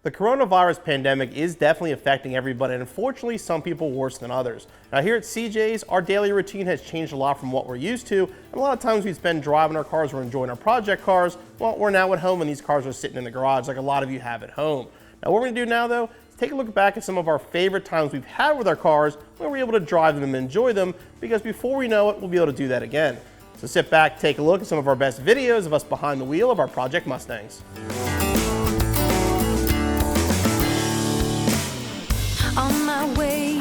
The coronavirus pandemic is definitely affecting everybody, and unfortunately some people worse than others. Now here at CJ's, our daily routine has changed a lot from what we're used to, and a lot of times we spend driving our cars or enjoying our project cars. Well, we're now at home and these cars are sitting in the garage like a lot of you have at home. Now what we're going to do now though is take a look back at some of our favorite times we've had with our cars when we're able to drive them and enjoy them, because before we know it, we'll be able to do that again. So sit back, take a look at some of our best videos of us behind the wheel of our Project Mustangs. On my way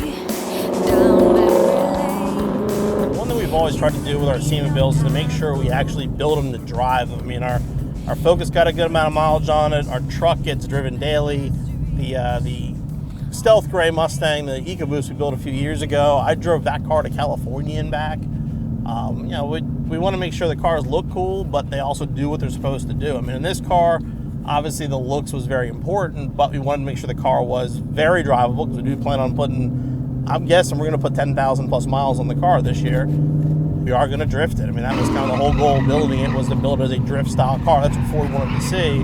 down memory lane. One thing we've always tried to do with our SEMA builds is to make sure we actually build them to drive them. I mean, our Focus got a good amount of mileage on it. Our truck gets driven daily. The Stealth Gray Mustang, the EcoBoost we built a few years ago, I drove that car to California and back. You know, we want to make sure the cars look cool, but they also do what they're supposed to do. I mean, in this car, obviously the looks was very important, but we wanted to make sure the car was very drivable, because we do plan on putting, I'm guessing we're going to put 10,000 plus miles on the car this year. We are going to drift it. I mean, that was kind of the whole goal of building it, was to build it as a drift style car. That's what Ford wanted to see.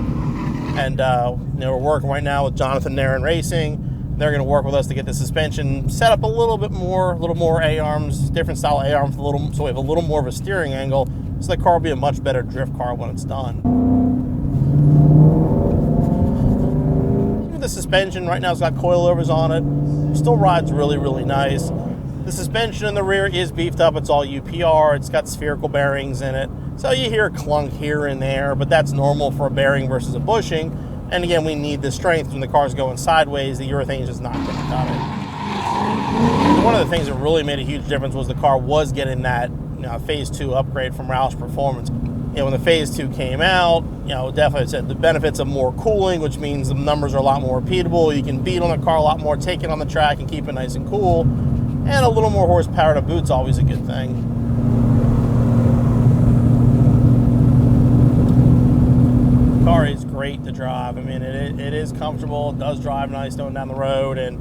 And you know, we're working right now with Jonathan Nairn Racing. They're going to work with us to get the suspension set up a little more A-arms, different style A-arms, so we have a little more of a steering angle, so the car will be a much better drift car when it's done. The suspension right now has got coilovers on it. Still rides really, really nice. The suspension in the rear is beefed up. It's all UPR. It's got spherical bearings in it. So you hear a clunk here and there, but that's normal for a bearing versus a bushing. And again, we need the strength when the car's going sideways. The urethane is just not going to cut it. One of the things that really made a huge difference was the car was getting that phase 2 upgrade from Roush Performance. You know, when the phase 2 came out, you know, definitely said the benefits of more cooling, which means the numbers are a lot more repeatable. You can beat on the car a lot more, take it on the track and keep it nice and cool. And a little more horsepower to boot's always a good thing. The car is great to drive. I mean, it is comfortable. It does drive nice going down the road, and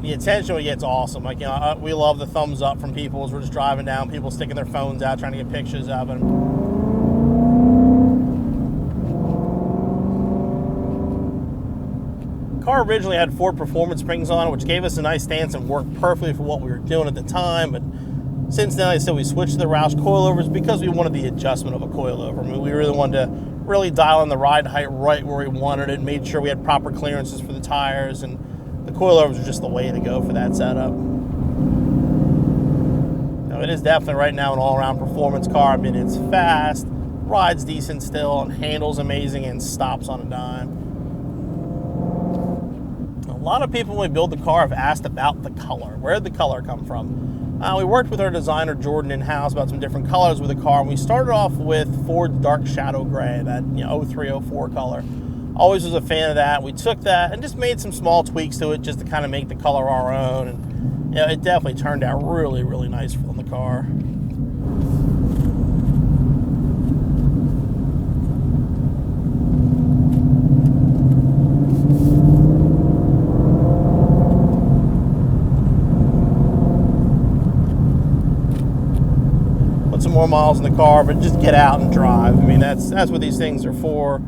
the attention we get's awesome. Like, you know, we love the thumbs up from people as we're just driving down, people sticking their phones out, trying to get pictures of them. The car originally had Ford Performance springs on it, which gave us a nice stance and worked perfectly for what we were doing at the time. But since then, like I said, we switched to the Roush coilovers because we wanted the adjustment of a coilover. I mean, we really wanted to really dial in the ride height right where we wanted it, made sure we had proper clearances for the tires, and the coilovers are just the way to go for that setup. Now, it is definitely right now an all-around performance car. I mean, it's fast, rides decent still, and handles amazing, and stops on a dime. A lot of people when we build the car have asked about the color. Where did the color come from? We worked with our designer Jordan in-house about some different colors with the car, and we started off with Ford's Dark Shadow Gray, that 0304 color. Always was a fan of that. We took that and just made some small tweaks to it just to kind of make the color our own, and it definitely turned out really, really nice on the car. Some more miles in the car, but just get out and drive. I mean, that's what these things are for.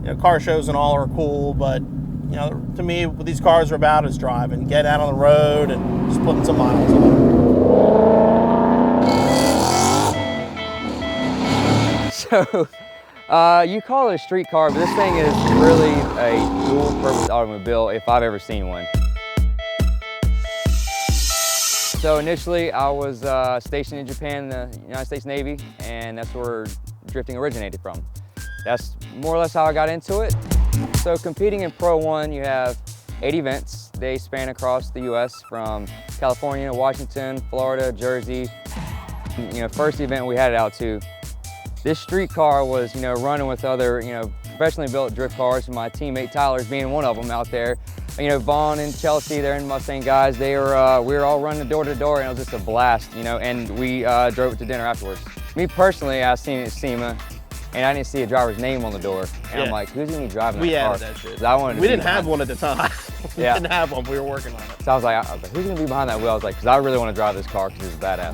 You know, car shows and all are cool, but you know, to me, what these cars are about is driving. Get out on the road and just putting some miles on. So, you call it a street car, but this thing is really a dual-purpose automobile if I've ever seen one. So initially, I was stationed in Japan in the United States Navy, and that's where drifting originated from. That's more or less how I got into it. So competing in Pro 1, you have 8 events. They span across the U.S. from California, Washington, Florida, Jersey. First event we had it out to, this street car was, running with other, professionally built drift cars. My teammate Tyler's being one of them out there. Vaughn and Chelsea, they're in Mustang guys. We were all running door to door, and it was just a blast, and we drove it to dinner afterwards. Me personally, I seen it at SEMA, and I didn't see a driver's name on the door. And I'm like, who's gonna be driving that car? We added that shit. We didn't have one at the time. We didn't have one. We were working on it. So I was like, who's gonna be behind that wheel? I was like, because I really want to drive this car because it's badass.